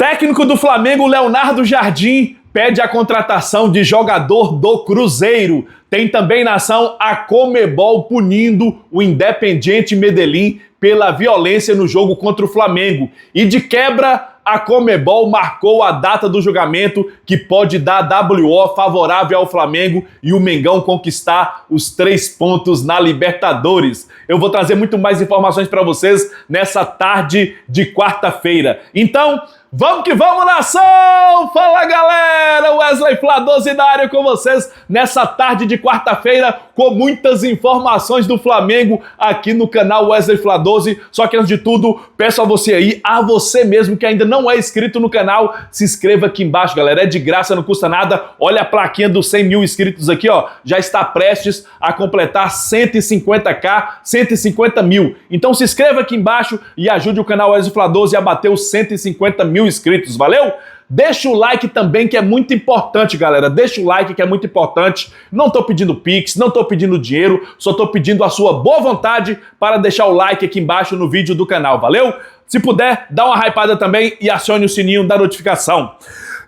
Técnico do Flamengo, Leonardo Jardim, pede a contratação de jogador do Cruzeiro. Tem também na ação a Conmebol punindo o Independiente Medellín pela violência no jogo contra o Flamengo. E de quebra, a Conmebol marcou a data do julgamento que pode dar WO favorável ao Flamengo e o Mengão conquistar os 3 pontos na Libertadores. Eu vou trazer muito mais informações para vocês nessa tarde de quarta-feira. Então, vamos que vamos, nação! Fala, galera! Wesley Fla12 na área com vocês nessa tarde de quarta-feira com muitas informações do Flamengo aqui no canal Wesley Fla12. Só que antes de tudo, peço a você aí, a você mesmo que ainda não é inscrito no canal, se inscreva aqui embaixo, galera. É de graça, não custa nada. Olha a plaquinha dos 100 mil inscritos aqui, ó. Já está prestes a completar 150k, 150 mil. Então se inscreva aqui embaixo e ajude o canal Wesley Fla12 a bater os 150 mil inscritos, valeu? Deixa o like também, que é muito importante, galera. Deixa o like, que é muito importante. Não tô pedindo pix, não tô pedindo dinheiro, só tô pedindo a sua boa vontade para deixar o like aqui embaixo no vídeo do canal, valeu? Se puder, dá uma hypada também e acione o sininho da notificação.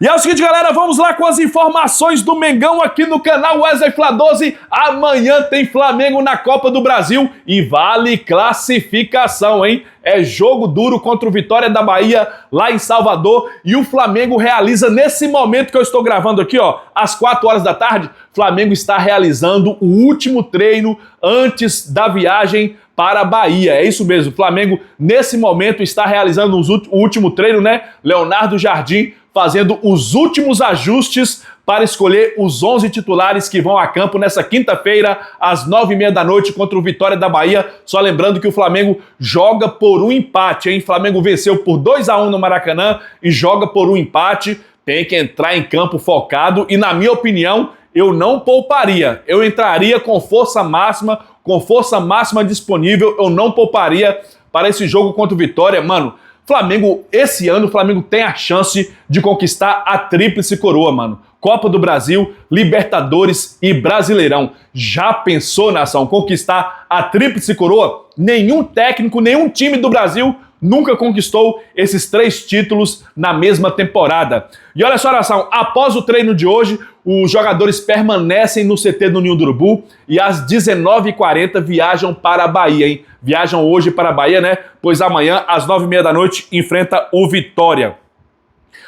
E é o seguinte, galera, vamos lá com as informações do Mengão aqui no canal Wesley Fla12. Amanhã tem Flamengo na Copa do Brasil e vale classificação, hein? É jogo duro contra o Vitória da Bahia lá em Salvador e o Flamengo realiza nesse momento que eu estou gravando aqui, ó, às 4 horas da tarde, Flamengo está realizando o último treino antes da viagem para a Bahia. É isso mesmo, o Flamengo nesse momento está realizando o último treino, né? Leonardo Jardim fazendo os últimos ajustes para escolher os 11 titulares que vão a campo nessa quinta-feira, às 9h30 da noite, contra o Vitória da Bahia. Só lembrando que o Flamengo joga por um empate, hein? O Flamengo venceu por 2-1 no Maracanã e joga por um empate. Tem que entrar em campo focado e, na minha opinião, eu não pouparia. Eu entraria com força máxima disponível. Eu não pouparia para esse jogo contra o Vitória. Mano, Flamengo, esse ano, o Flamengo tem a chance de conquistar a tríplice coroa, mano. Copa do Brasil, Libertadores e Brasileirão. Já pensou, nação, conquistar a tríplice coroa? Nenhum técnico, nenhum time do Brasil nunca conquistou esses 3 títulos na mesma temporada. E olha só, nação, após o treino de hoje, os jogadores permanecem no CT do Ninho do Urubu e às 19h40 viajam para a Bahia, hein? Viajam hoje para a Bahia, né? Pois amanhã, às 9h30 da noite, enfrenta o Vitória.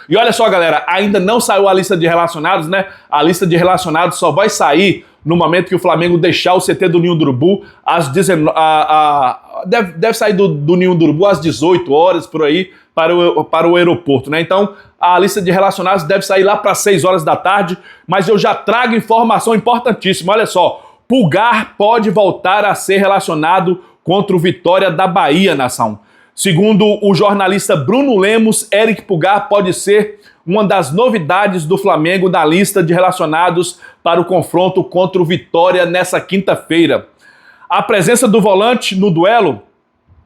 E olha só, galera, ainda não saiu a lista de relacionados, né? A lista de relacionados só vai sair no momento que o Flamengo deixar o CT do Ninho do Urubu, às 19... deve sair do Ninho do Urubu às 18 horas, por aí, para o aeroporto, né? Então, a lista de relacionados deve sair lá para 6 horas da tarde, mas eu já trago informação importantíssima. Olha só, Pulgar pode voltar a ser relacionado contra o Vitória da Bahia, nação. Segundo o jornalista Bruno Lemos, Eric Pulgar pode ser uma das novidades do Flamengo na lista de relacionados para o confronto contra o Vitória nessa quinta-feira. A presença do volante no duelo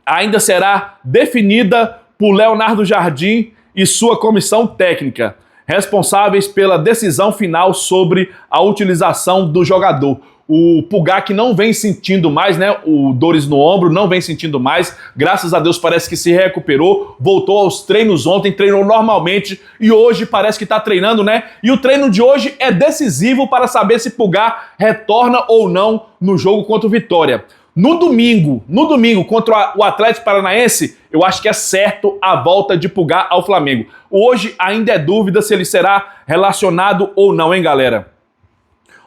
ainda será definida por Leonardo Jardim e sua comissão técnica, responsáveis pela decisão final sobre a utilização do jogador. O Pulgar, que não vem sentindo mais, né, o dores no ombro, não vem sentindo mais, graças a Deus parece que se recuperou, voltou aos treinos ontem, treinou normalmente e hoje parece que está treinando, né? E o treino de hoje é decisivo para saber se Pulgar retorna ou não no jogo contra o Vitória. No domingo contra o Atlético Paranaense, eu acho que é certo a volta de Pulgar ao Flamengo. Hoje ainda é dúvida se ele será relacionado ou não, hein, galera?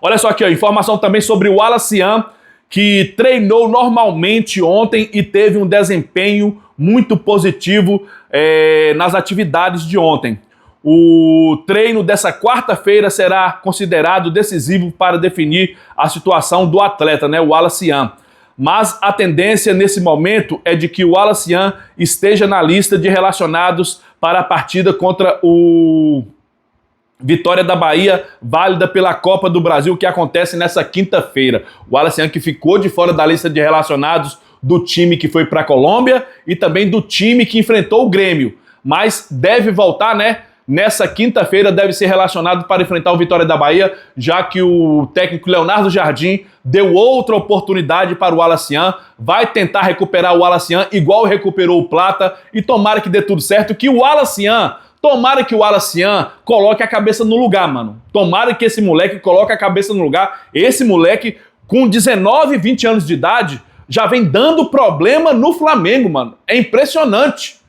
Olha só aqui, ó, informação também sobre o Wallace-An, que treinou normalmente ontem e teve um desempenho muito positivo nas atividades de ontem. O treino dessa quarta-feira será considerado decisivo para definir a situação do atleta, né, o Wallace-An. Mas a tendência nesse momento é de que o Wallace-An esteja na lista de relacionados para a partida contra o Vitória da Bahia, válida pela Copa do Brasil, que acontece nessa quinta-feira. O Wallace-An que ficou de fora da lista de relacionados do time que foi para a Colômbia e também do time que enfrentou o Grêmio. Mas deve voltar, né? Nessa quinta-feira deve ser relacionado para enfrentar o Vitória da Bahia, já que o técnico Leonardo Jardim deu outra oportunidade para o Wallace-An, vai tentar recuperar o Wallace-An igual recuperou o Plata e tomara que dê tudo certo, que o Wallace-An Tomara que o Alacian coloque a cabeça no lugar, mano. Tomara que esse moleque coloque a cabeça no lugar. Esse moleque, com 19, 20 anos de idade, já vem dando problema no Flamengo, mano. É impressionante.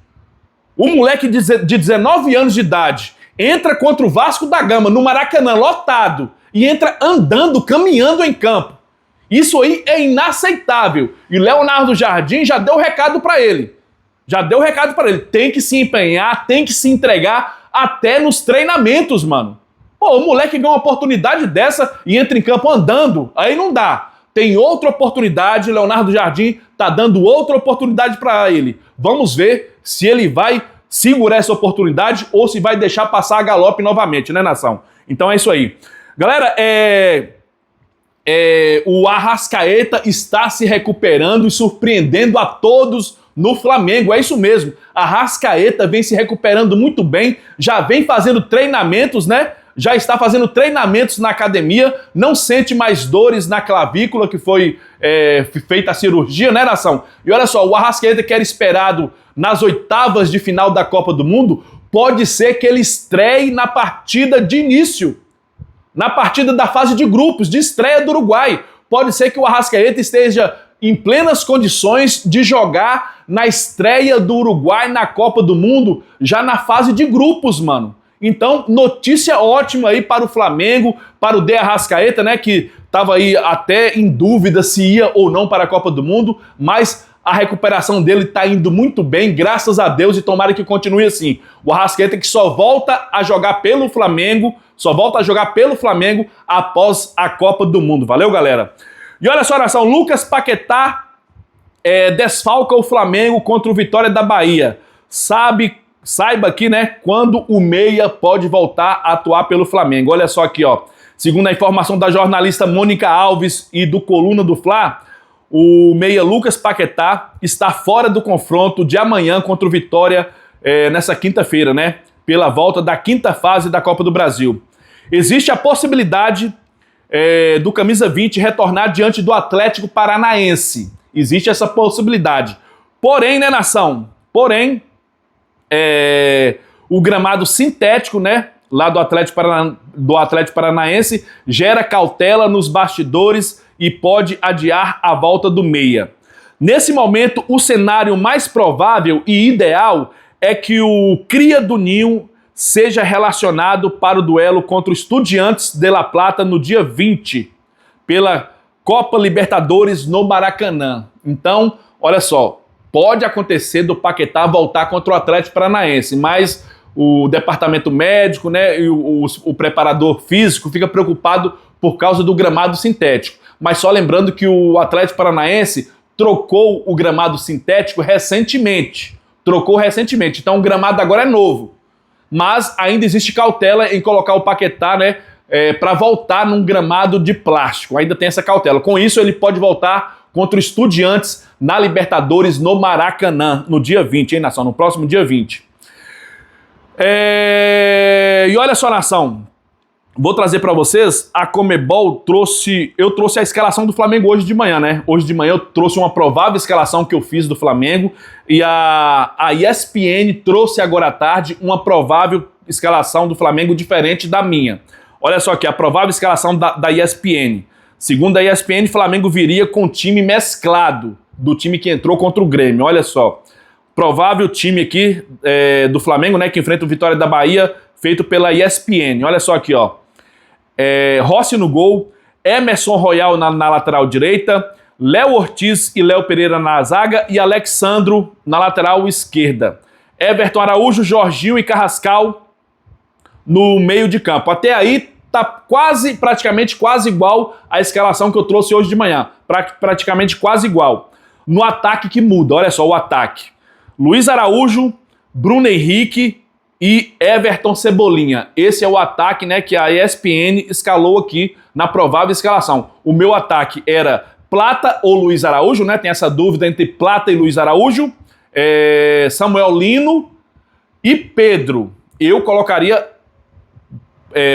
O moleque de 19 anos de idade entra contra o Vasco da Gama no Maracanã lotado e entra andando, caminhando em campo. Isso aí é inaceitável. E Leonardo Jardim já deu recado pra ele. Tem que se empenhar, tem que se entregar até nos treinamentos, mano. Pô, o moleque ganha uma oportunidade dessa e entra em campo andando. Aí não dá. Tem outra oportunidade, Leonardo Jardim tá dando outra oportunidade pra ele. Vamos ver se ele vai segurar essa oportunidade ou se vai deixar passar a galope novamente, né, nação? Então é isso aí. Galera, o Arrascaeta está se recuperando e surpreendendo a todos no Flamengo. É isso mesmo. Arrascaeta vem se recuperando muito bem, já vem fazendo treinamentos, né? Já está fazendo treinamentos na academia, não sente mais dores na clavícula que foi feita a cirurgia, né, nação? E olha só, o Arrascaeta, que era esperado nas oitavas de final da Copa do Mundo, pode ser que ele estreie na partida de início, na partida da fase de grupos, de estreia do Uruguai. Pode ser que o Arrascaeta esteja em plenas condições de jogar na estreia do Uruguai na Copa do Mundo, já na fase de grupos, mano. Então, notícia ótima aí para o Flamengo, para o De Arrascaeta, né, que estava aí até em dúvida se ia ou não para a Copa do Mundo, mas a recuperação dele está indo muito bem, graças a Deus, e tomara que continue assim. O Arrascaeta que só volta a jogar pelo Flamengo, após a Copa do Mundo. Valeu, galera? E olha só, nação, Lucas Paquetá desfalca o Flamengo contra o Vitória da Bahia. Saiba aqui, né, quando o meia pode voltar a atuar pelo Flamengo. Olha só aqui, ó. Segundo a informação da jornalista Mônica Alves e do Coluna do Fla, o meia Lucas Paquetá está fora do confronto de amanhã contra o Vitória nessa quinta-feira, né? Pela volta da quinta fase da Copa do Brasil. Existe a possibilidade do camisa 20 retornar diante do Atlético Paranaense. Existe essa possibilidade. Porém, né, nação? O gramado sintético, né, lá do Atlético Paranaense, gera cautela nos bastidores e pode adiar a volta do meia. Nesse momento, o cenário mais provável e ideal é que o cria do Ninho seja relacionado para o duelo contra o Estudiantes de La Plata no dia 20, pela Copa Libertadores no Maracanã. Então, olha só, pode acontecer do Paquetá voltar contra o Atlético Paranaense, mas o departamento médico, né, e o preparador físico fica preocupado por causa do gramado sintético. Mas só lembrando que o Atlético Paranaense trocou o gramado sintético recentemente. Então o gramado agora é novo. Mas ainda existe cautela em colocar o Paquetá, né, para voltar num gramado de plástico. Ainda tem essa cautela. Com isso, ele pode voltar contra o Estudiantes na Libertadores no Maracanã, no dia 20, hein, nação? No próximo dia 20. E olha só, nação, vou trazer para vocês, a Conmebol eu trouxe a escalação do Flamengo hoje de manhã, né? Hoje de manhã eu trouxe uma provável escalação que eu fiz do Flamengo e a ESPN trouxe agora à tarde uma provável escalação do Flamengo diferente da minha. Olha só aqui, a provável escalação da ESPN. Segundo a ESPN, Flamengo viria com time mesclado do time que entrou contra o Grêmio. Olha só, provável time aqui do Flamengo, né, que enfrenta o Vitória da Bahia, feito pela ESPN. Olha só aqui, ó. Rossi no gol, Emerson Royal na lateral direita, Léo Ortiz e Léo Pereira na zaga e Alexandro na lateral esquerda. Everton Araújo, Jorginho e Carrascal no meio de campo. Até aí tá praticamente quase igual à escalação que eu trouxe hoje de manhã. Praticamente quase igual. No ataque que muda, olha só o ataque. Luiz Araújo, Bruno Henrique e Everton Cebolinha. Esse é o ataque, né, que a ESPN escalou aqui na provável escalação. O meu ataque era Plata ou Luiz Araújo, né? Tem essa dúvida entre Plata e Luiz Araújo. Samuel Lino e Pedro. Eu colocaria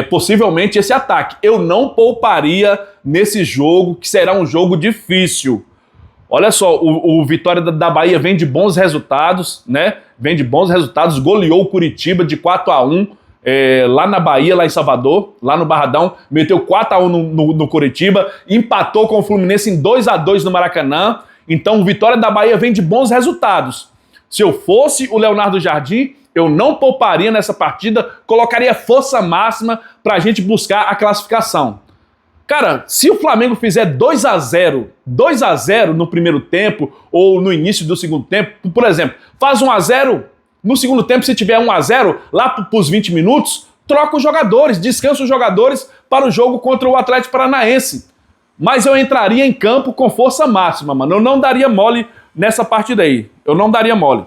possivelmente esse ataque. Eu não pouparia nesse jogo, que será um jogo difícil. Olha só, o Vitória da Bahia vem de bons resultados, né? vem de bons resultados, goleou o Curitiba de 4-1 lá na Bahia, lá em Salvador, lá no Barradão, meteu 4-1 no Curitiba, empatou com o Fluminense em 2-2 no Maracanã. Então, Vitória da Bahia vem de bons resultados. Se eu fosse o Leonardo Jardim, eu não pouparia nessa partida, colocaria força máxima para a gente buscar a classificação. Cara, se o Flamengo fizer 2-0 no primeiro tempo ou no início do segundo tempo, por exemplo, faz 1-0, no segundo tempo, se tiver 1-0, lá para os 20 minutos, troca os jogadores, descansa os jogadores para o jogo contra o Atlético Paranaense. Mas eu entraria em campo com força máxima, mano. Eu não daria mole nessa partida aí. Eu não daria mole.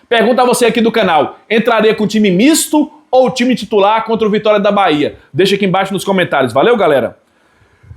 Pergunta a você aqui do canal, entraria com time misto ou time titular contra o Vitória da Bahia? Deixa aqui embaixo nos comentários. Valeu, galera?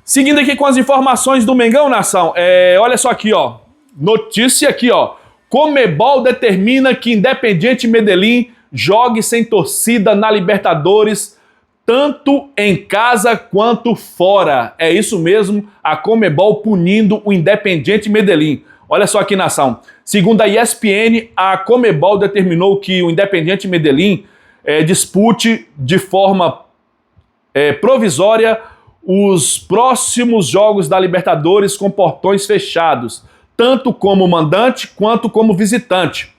Seguindo aqui com as informações do Mengão, nação. Olha só aqui, ó. Notícia aqui, ó. Conmebol determina que Independiente Medellín jogue sem torcida na Libertadores, tanto em casa quanto fora. É isso mesmo, a Conmebol punindo o Independiente Medellín. Olha só aqui, nação. Segundo a ESPN, a Conmebol determinou que o Independiente Medellín dispute de forma provisória os próximos jogos da Libertadores com portões fechados, tanto como mandante quanto como visitante.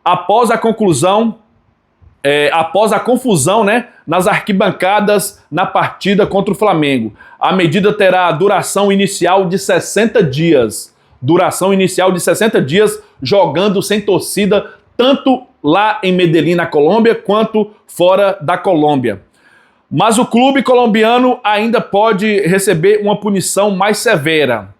Após a confusão, né, nas arquibancadas na partida contra o Flamengo. A medida terá duração inicial de 60 dias. Duração inicial de 60 dias jogando sem torcida, tanto lá em Medellín, na Colômbia, quanto fora da Colômbia. Mas o clube colombiano ainda pode receber uma punição mais severa.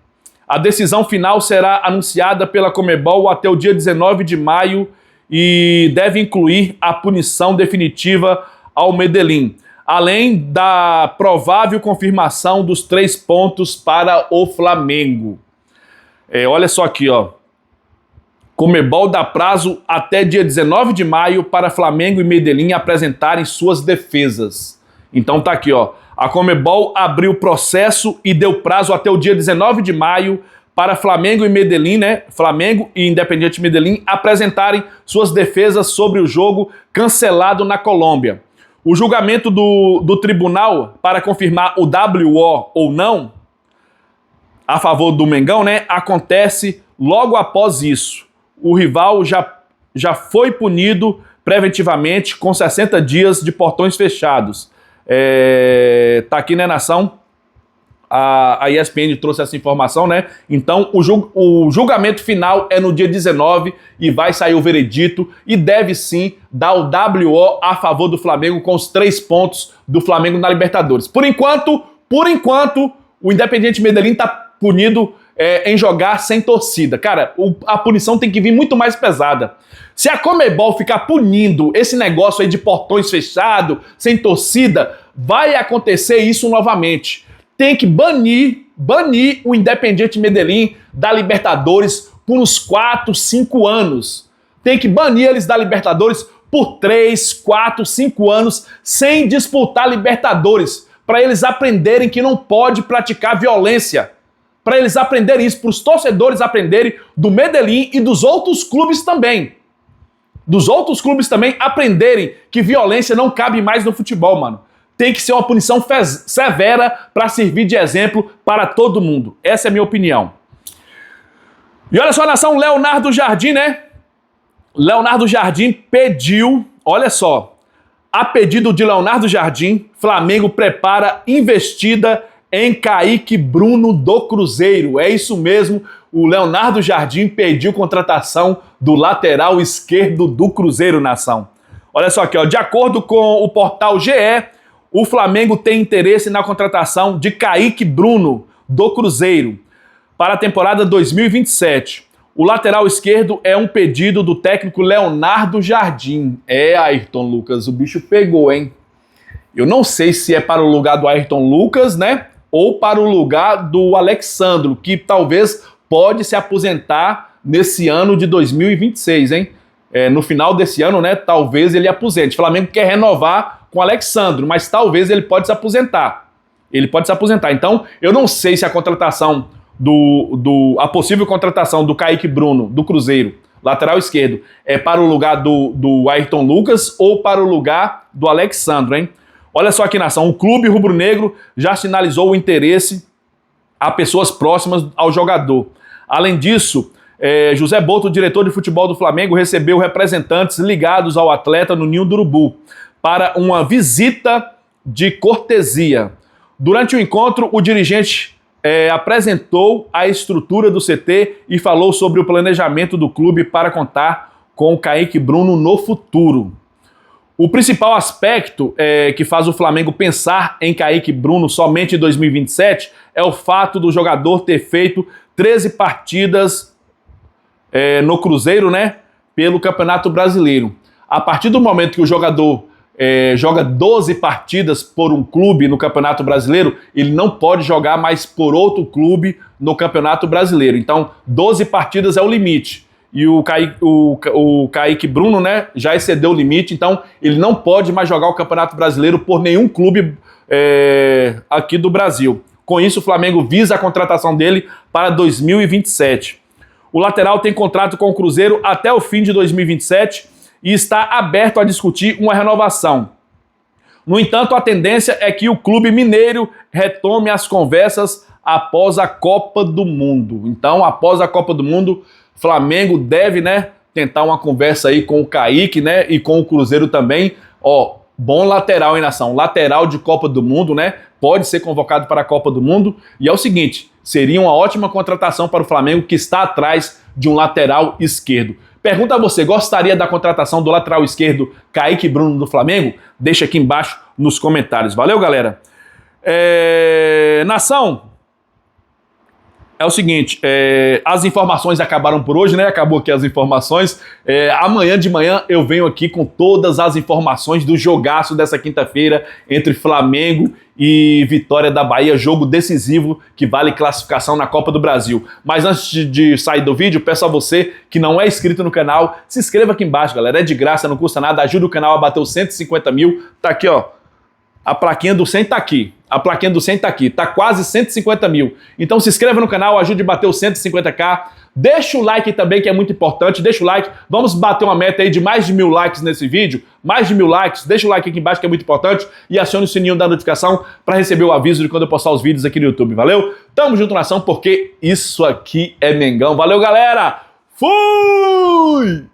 A decisão final será anunciada pela Conmebol até o dia 19 de maio e deve incluir a punição definitiva ao Medellín, além da provável confirmação dos 3 pontos para o Flamengo. Olha só aqui, ó. Conmebol dá prazo até dia 19 de maio para Flamengo e Medellín apresentarem suas defesas. Então tá aqui, ó. A Conmebol abriu o processo e deu prazo até o dia 19 de maio para Flamengo e Medellín, né? Flamengo e Independiente Medellín apresentarem suas defesas sobre o jogo cancelado na Colômbia. O julgamento do tribunal para confirmar o WO ou não a favor do Mengão, né, acontece logo após isso. O rival já foi punido preventivamente com 60 dias de portões fechados. Tá aqui, né, nação? A ESPN trouxe essa informação, né? Então, o julgamento final é no dia 19 e vai sair o veredito e deve sim dar o WO a favor do Flamengo com os 3 pontos do Flamengo na Libertadores. Por enquanto, o Independiente Medellín tá punido em jogar sem torcida. Cara, a punição tem que vir muito mais pesada. Se a Conmebol ficar punindo esse negócio aí de portões fechados, sem torcida, vai acontecer isso novamente. Tem que banir o Independiente Medellín da Libertadores por uns 4, 5 anos. Tem que banir eles da Libertadores por 3, 4, 5 anos sem disputar Libertadores, para eles aprenderem que não pode praticar violência. Para eles aprenderem isso, para os torcedores aprenderem do Medellín e dos outros clubes também. Dos outros clubes também aprenderem que violência não cabe mais no futebol, mano. Tem que ser uma punição severa para servir de exemplo para todo mundo. Essa é a minha opinião. E olha só, nação, Leonardo Jardim, né? Leonardo Jardim pediu, olha só, a pedido de Leonardo Jardim, Flamengo prepara investida em Kaique Bruno do Cruzeiro. É isso mesmo, o Leonardo Jardim pediu contratação do lateral esquerdo do Cruzeiro, nação. Olha só aqui, ó, de acordo com o portal GE, o Flamengo tem interesse na contratação de Kaique Bruno do Cruzeiro para a temporada 2027. O lateral esquerdo é um pedido do técnico Leonardo Jardim. Ayrton Lucas, o bicho pegou, hein? Eu não sei se é para o lugar do Ayrton Lucas, né? Ou para o lugar do Alexandro, que talvez pode se aposentar nesse ano de 2026, hein? No final desse ano, né? Talvez ele aposente. O Flamengo quer renovar com o Alexandro, mas talvez ele pode se aposentar. Ele pode se aposentar. Então, eu não sei se a contratação a possível contratação do Kaique Bruno, do Cruzeiro, lateral esquerdo. É para o lugar do Ayrton Lucas ou para o lugar do Alexandro, hein? Olha só aqui, nação, o clube rubro-negro já sinalizou o interesse a pessoas próximas ao jogador. Além disso, José Boto, diretor de futebol do Flamengo, recebeu representantes ligados ao atleta no Ninho do Urubu para uma visita de cortesia. Durante o encontro, o dirigente apresentou a estrutura do CT e falou sobre o planejamento do clube para contar com o Kaique Bruno no futuro. O principal aspecto que faz o Flamengo pensar em Kaique Bruno somente em 2027 é o fato do jogador ter feito 13 partidas no Cruzeiro, né, pelo Campeonato Brasileiro. A partir do momento que o jogador joga 12 partidas por um clube no Campeonato Brasileiro, ele não pode jogar mais por outro clube no Campeonato Brasileiro. Então, 12 partidas é o limite. E o Kaique Bruno, né, já excedeu o limite, então ele não pode mais jogar o Campeonato Brasileiro por nenhum clube aqui do Brasil. Com isso, o Flamengo visa a contratação dele para 2027. O lateral tem contrato com o Cruzeiro até o fim de 2027 e está aberto a discutir uma renovação. No entanto, a tendência é que o clube mineiro retome as conversas após a Copa do Mundo. Então, após a Copa do Mundo, Flamengo deve, né, tentar uma conversa aí com o Kaique, né, e com o Cruzeiro também. Ó, bom lateral, hein, nação? Lateral de Copa do Mundo, né? Pode ser convocado para a Copa do Mundo. E é o seguinte, seria uma ótima contratação para o Flamengo, que está atrás de um lateral esquerdo. Pergunta a você, gostaria da contratação do lateral esquerdo Kaique Bruno do Flamengo? Deixa aqui embaixo nos comentários. Valeu, galera? Nação, é o seguinte, as informações acabaram por hoje, né? Acabou aqui as informações. Amanhã de manhã eu venho aqui com todas as informações do jogaço dessa quinta-feira entre Flamengo e Vitória da Bahia, jogo decisivo que vale classificação na Copa do Brasil. Mas antes de sair do vídeo, peço a você que não é inscrito no canal, se inscreva aqui embaixo, galera. É de graça, não custa nada, ajuda o canal a bater os 150 mil. Tá aqui, ó. A plaquinha do 100 tá aqui. A plaquinha do 100 tá aqui. Tá quase 150 mil. Então se inscreva no canal, ajude a bater os 150k. Deixa o like também, que é muito importante. Deixa o like. Vamos bater uma meta aí de mais de 1000 likes nesse vídeo. Mais de 1000 likes. Deixa o like aqui embaixo, que é muito importante. E acione o sininho da notificação para receber o aviso de quando eu postar os vídeos aqui no YouTube. Valeu? Tamo junto, nação, porque isso aqui é Mengão. Valeu, galera! Fui!